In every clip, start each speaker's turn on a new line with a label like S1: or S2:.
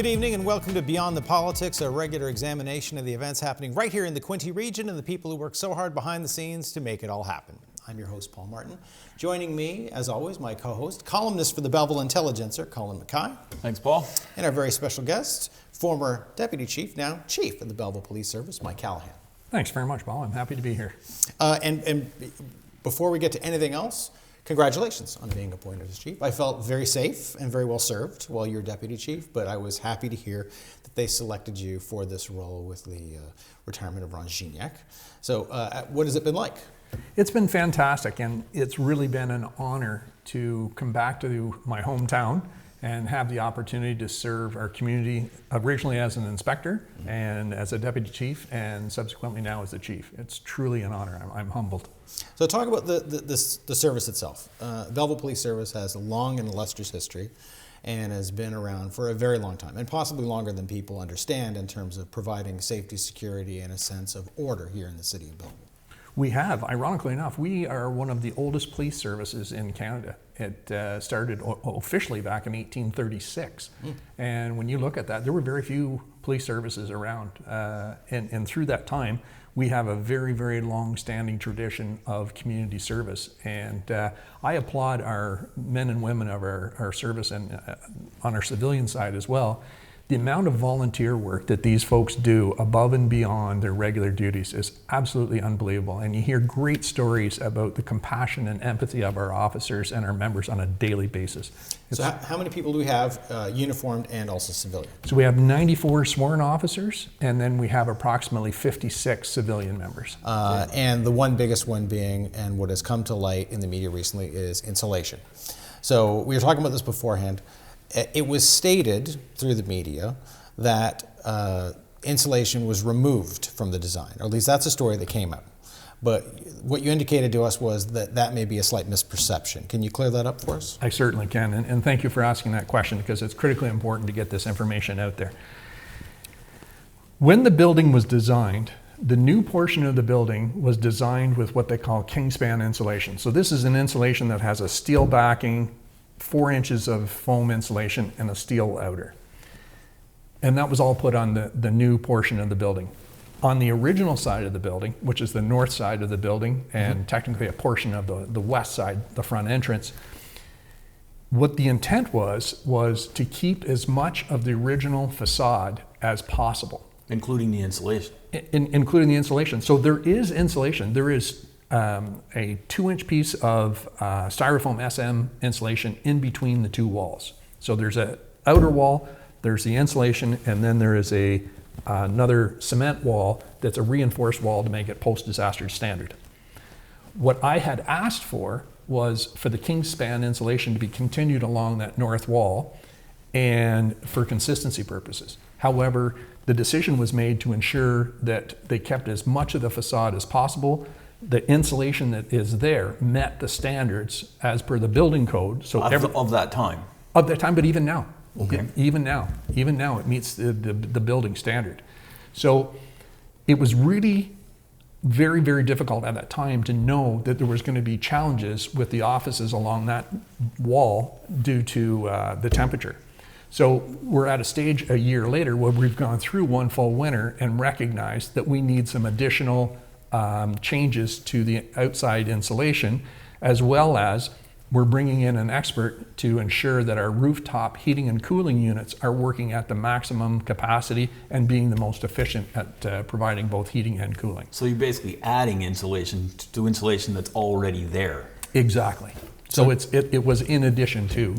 S1: Good evening and welcome to Beyond the Politics, a regular examination of the events happening right here in the Quinte region and the people who work so hard behind the scenes to make it all happen. I'm your host, Paul Martin. Joining me, as always, my co-host, columnist for the Belleville Intelligencer, Colin Mackay.
S2: Thanks, Paul.
S1: And our very special guest, former Deputy Chief, now Chief of the Belleville Police Service, Mike Callaghan.
S3: Thanks very much, Paul. I'm happy to be here.
S1: And before we get to anything else, congratulations on being appointed as chief. I felt very safe and very well served while you were deputy chief, but I was happy to hear that they selected you for this role with the retirement of Ron Gignac. So what has it been like?
S3: It's been fantastic, and it's really been an honor to come back to my hometown and have the opportunity to serve our community originally as an inspector and as a deputy chief and subsequently now as the chief. It's truly an honor. I'm humbled.
S1: So talk about the service itself. Belleville Police Service has a long and illustrious history and has been around for a very long time, and possibly longer than people understand in terms of providing safety, security, and a sense of order here in the city of Belleville.
S3: We have. Ironically enough, we are one of the oldest police services in Canada. It started officially back in 1836. And when you look at that, there were very few police services around. And through that time, we have a very, very long-standing tradition of community service. And I applaud our men and women of our service and on our civilian side as well. The amount of volunteer work that these folks do above and beyond their regular duties is absolutely unbelievable. And you hear great stories about the compassion and empathy of our officers and our members on a daily basis.
S1: So how many people do we have uniformed and also civilian?
S3: So we have 94 sworn officers, and then we have approximately 56 civilian members.
S1: And the one biggest one being, and what has come to light in the media recently, is insulation. So we were talking about this beforehand. It was stated through the media that insulation was removed from the design, or at least that's a story that came out. But what you indicated to us was that may be a slight misperception. Can you clear that up for us?
S3: I certainly can, and thank you for asking that question because it's critically important to get this information out there. When the building was designed, the new portion of the building was designed with what they call kingspan insulation. So this is an insulation that has a steel backing, 4 inches of foam insulation, and a steel outer. And that was all put on the new portion of the building. On the original side of the building, which is the north side of the building, and technically a portion of the west side, the front entrance, what the intent was to keep as much of the original facade as possible.
S2: Including the insulation.
S3: Including the insulation. So there is insulation. There is a 2-inch piece of styrofoam SM insulation in between the two walls. So there's an outer wall, there's the insulation, and then there is another cement wall that's a reinforced wall to make it post-disaster standard. What I had asked for was for the kingspan insulation to be continued along that north wall and for consistency purposes. However, the decision was made to ensure that they kept as much of the facade as possible. The insulation that is there met the standards as per the building code. So
S2: of that time?
S3: Of that time, but even now.
S2: Okay.
S3: Even now it meets the building standard. So it was really very, very difficult at that time to know that there was going to be challenges with the offices along that wall due to the temperature. So we're at a stage a year later where we've gone through one full winter and recognized that we need some additional changes to the outside insulation, as well as we're bringing in an expert to ensure that our rooftop heating and cooling units are working at the maximum capacity and being the most efficient at providing both heating and cooling.
S2: So you're basically adding insulation to insulation that's already there.
S3: Exactly. So it was in addition to.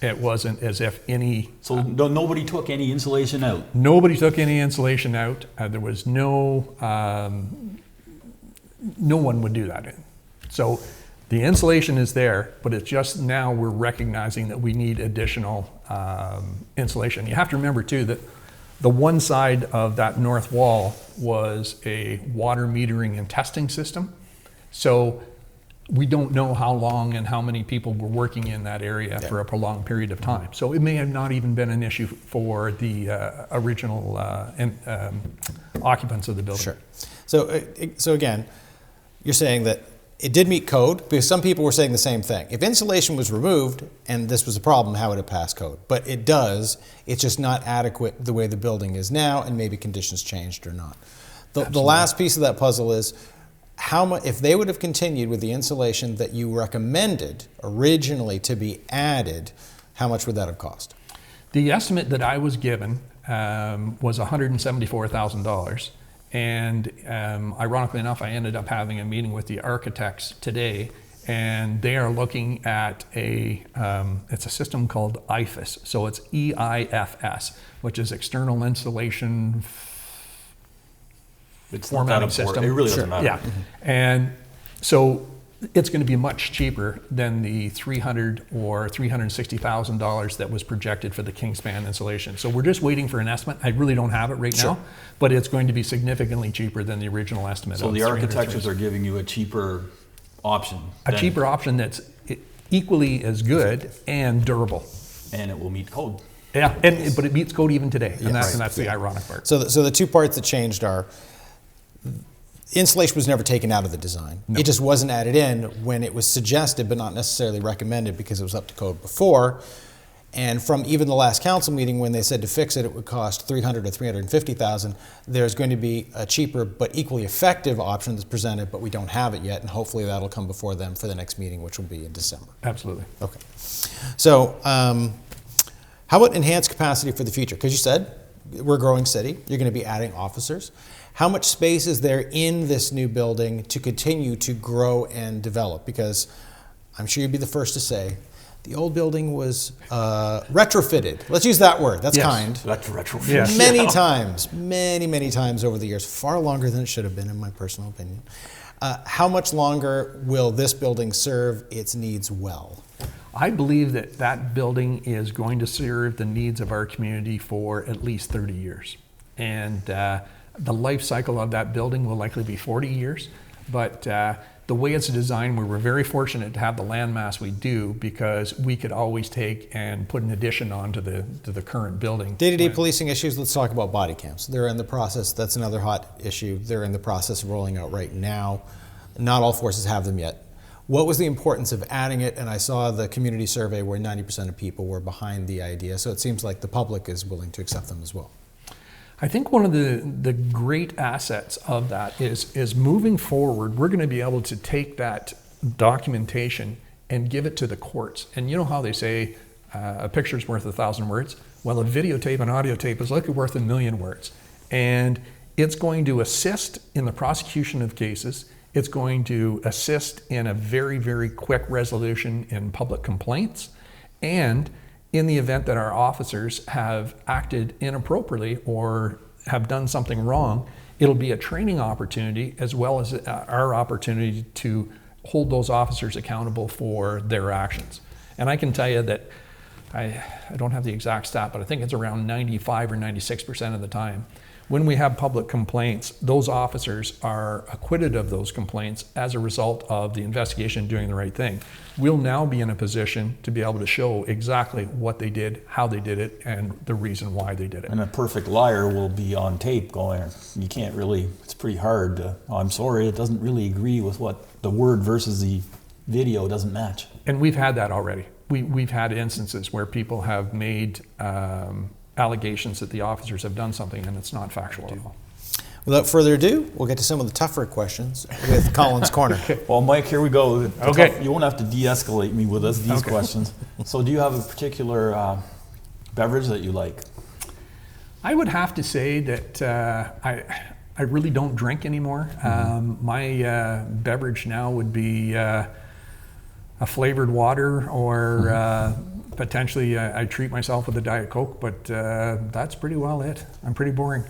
S3: It wasn't as if any...
S2: So nobody took any insulation out?
S3: Nobody took any insulation out. There was no one would do that. So the insulation is there, but it's just now we're recognizing that we need additional insulation. You have to remember too that the one side of that north wall was a water metering and testing system. So we don't know how long and how many people were working in that area for a prolonged period of time. So it may have not even been an issue for the original occupants of the building.
S1: Sure. So again, you're saying that it did meet code, because some people were saying the same thing. If insulation was removed and this was a problem, how would it pass code? But it does. It's just not adequate the way the building is now, and maybe conditions changed or not. The last piece of that puzzle is how much, if they would have continued with the insulation that you recommended originally to be added, how much would that have cost?
S3: The estimate that I was given was $174,000. And ironically enough, I ended up having a meeting with the architects today, and they are looking at it's a system called IFS. So it's EIFS, which is External Insulation Formatting System.
S2: It really doesn't matter.
S3: Yeah. And so it's going to be much cheaper than the $300,000 or $360,000 that was projected for the Kingspan insulation. So we're just waiting for an estimate. I really don't have it right now, but it's going to be significantly cheaper than the original estimate.
S2: So the architects are giving you a cheaper option.
S3: A cheaper option that's equally as good and durable.
S2: And it will meet code.
S3: Yeah, but it meets code even today, and that's the ironic part.
S1: So the two parts that changed are, insulation was never taken out of the design. No. It just wasn't added in when it was suggested, but not necessarily recommended, because it was up to code before. And from even the last council meeting, when they said to fix it, it would cost $300,000 or $350,000. There's going to be a cheaper but equally effective option that's presented, but we don't have it yet, and hopefully that'll come before them for the next meeting, which will be in December.
S3: Absolutely.
S1: Okay. So, how about enhanced capacity for the future? Because you said we're a growing city. You're going to be adding officers. How much space is there in this new building to continue to grow and develop? Because I'm sure you'd be the first to say the old building was retrofitted. Let's use that word. That's kind.
S2: That's retrofitted.
S3: Yes.
S1: Many times, many times over the years, far longer than it should have been, in my personal opinion. How much longer will this building serve its needs well?
S3: I believe that that building is going to serve the needs of our community for at least 30 years. And the life cycle of that building will likely be 40 years, but the way it's designed, we were very fortunate to have the landmass we do, because we could always take and put an addition onto the current building.
S1: Day-to-day policing issues, let's talk about body cams. They're in the process, that's another hot issue. They're in the process of rolling out right now. Not all forces have them yet. What was the importance of adding it? And I saw the community survey where 90% of people were behind the idea, so it seems like the public is willing to accept them as well.
S3: I think one of the great assets of that is moving forward, we're going to be able to take that documentation and give it to the courts. And you know how they say a picture's worth 1,000 words? Well, a videotape and audio tape is likely worth 1,000,000 words. And it's going to assist in the prosecution of cases. It's going to assist in a very, very quick resolution in public complaints. And in the event that our officers have acted inappropriately or have done something wrong, it'll be a training opportunity as well as our opportunity to hold those officers accountable for their actions. And I can tell you that I don't have the exact stat, but I think it's around 95 or 96% of the time, when we have public complaints, those officers are acquitted of those complaints as a result of the investigation doing the right thing. We'll now be in a position to be able to show exactly what they did, how they did it, and the reason why they did it.
S2: And a perfect liar will be on tape going, you can't really, it's pretty hard to, oh, I'm sorry, it doesn't really agree with what the word versus the video doesn't match.
S3: And we've had that already. We've had instances where people have made allegations that the officers have done something and it's not factual at all.
S1: Without further ado, we'll get to some of the tougher questions with Colins Corner.
S2: Well, Mike, here we go.
S3: Okay.
S2: You won't have to de-escalate me with us, these questions. So do you have a particular beverage that you like?
S3: I would have to say that I really don't drink anymore. My beverage now would be a flavored water, or potentially I treat myself with a Diet Coke, but that's pretty well it. I'm pretty boring.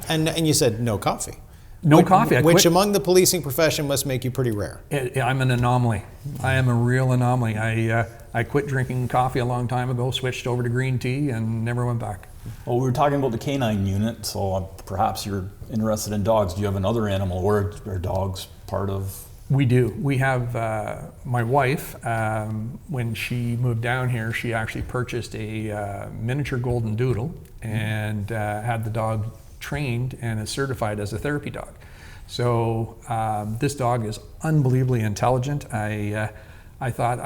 S1: And you said no coffee.
S3: No coffee.
S1: Which among the policing profession must make you pretty rare.
S3: I'm an anomaly. I am a real anomaly. I quit drinking coffee a long time ago, switched over to green tea, and never went back.
S2: Well, we were talking about the canine unit, so perhaps you're interested in dogs. Do you have another animal, or are dogs part of?
S3: We do. We have my wife, when she moved down here, she actually purchased a miniature golden doodle and had the dog trained and is certified as a therapy dog. So this dog is unbelievably intelligent. I thought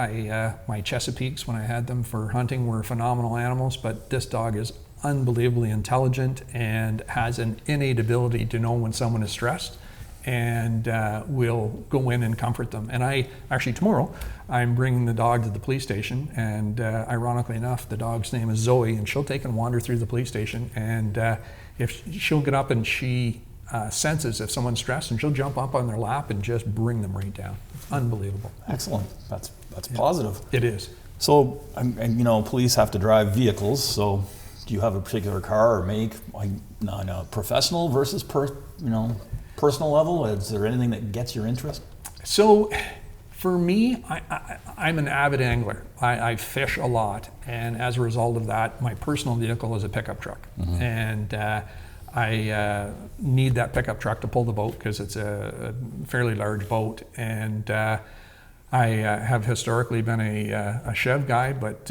S3: my Chesapeakes, when I had them for hunting, were phenomenal animals, but this dog is unbelievably intelligent and has an innate ability to know when someone is stressed, and will go in and comfort them. And tomorrow, I'm bringing the dog to the police station, and ironically enough, the dog's name is Zoe, and she'll take and wander through the police station, and if she'll get up and she senses if someone's stressed, and she'll jump up on their lap and just bring them right down. Unbelievable.
S2: Excellent. That's positive.
S3: It is.
S2: So, and police have to drive vehicles. So, do you have a particular car or make, on a professional versus personal level? Is there anything that gets your interest?
S3: So, for me, I'm an avid angler. I fish a lot, and as a result of that, my personal vehicle is a pickup truck, and I need that pickup truck to pull the boat because it's a fairly large boat, and I have historically been a Chev guy, but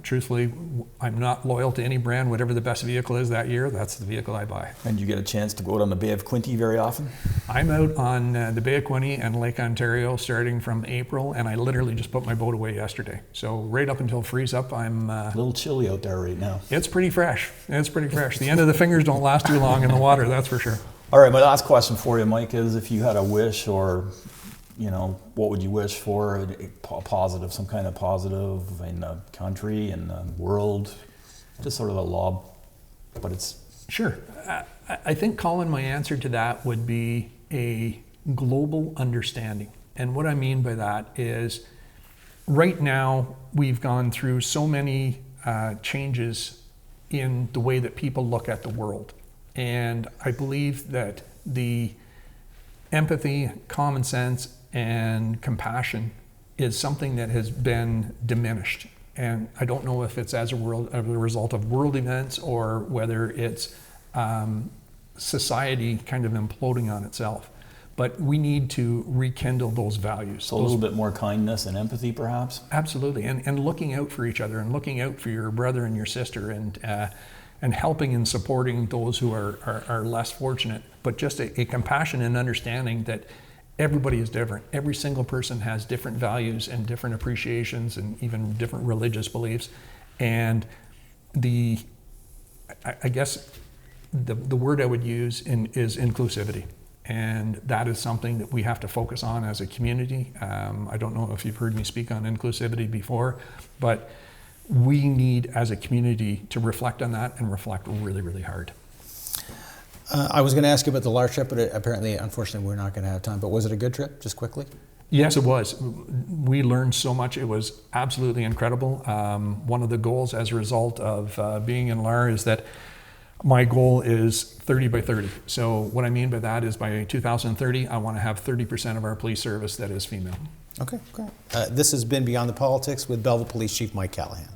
S3: truthfully, I'm not loyal to any brand. Whatever the best vehicle is that year, that's the vehicle I buy.
S2: And you get a chance to go out on the Bay of Quinte very often?
S3: I'm out on the Bay of Quinte and Lake Ontario starting from April, and I literally just put my boat away yesterday. So right up until freeze up, I'm...
S2: a little chilly out there right now.
S3: It's pretty fresh. It's pretty fresh. The end of the fingers don't last too long in the water, that's for sure.
S2: All right, my last question for you, Mike, is if you had a wish, or what would you wish for? A positive, some kind of positive in the country, in the world, just sort of a lob, but it's...
S3: Sure. I think, Colin, my answer to that would be a global understanding. And what I mean by that is, right now, we've gone through so many changes in the way that people look at the world. And I believe that the empathy, common sense, and compassion is something that has been diminished. And I don't know if it's as a result of world events or whether it's society kind of imploding on itself. But we need to rekindle those values.
S2: So a little bit more kindness and empathy, perhaps? Absolutely.
S3: And looking out for each other, and looking out for your brother and your sister, and helping and supporting those who are less fortunate. But just a compassion and understanding that everybody is different. Every single person has different values and different appreciations and even different religious beliefs. And I guess the word I would use is inclusivity. And that is something that we have to focus on as a community. I don't know if you've heard me speak on inclusivity before, but we need as a community to reflect on that and reflect really, really hard.
S1: I was going to ask you about the LAR trip, but apparently, unfortunately, we're not going to have time. But was it a good trip, just quickly?
S3: Yes, it was. We learned so much. It was absolutely incredible. One of the goals as a result of being in LAR is that my goal is 30 by 30. So what I mean by that is by 2030, I want to have 30% of our police service that is female.
S1: Okay, great. This has been Beyond the Politics with Belleville Police Chief Mike Callaghan.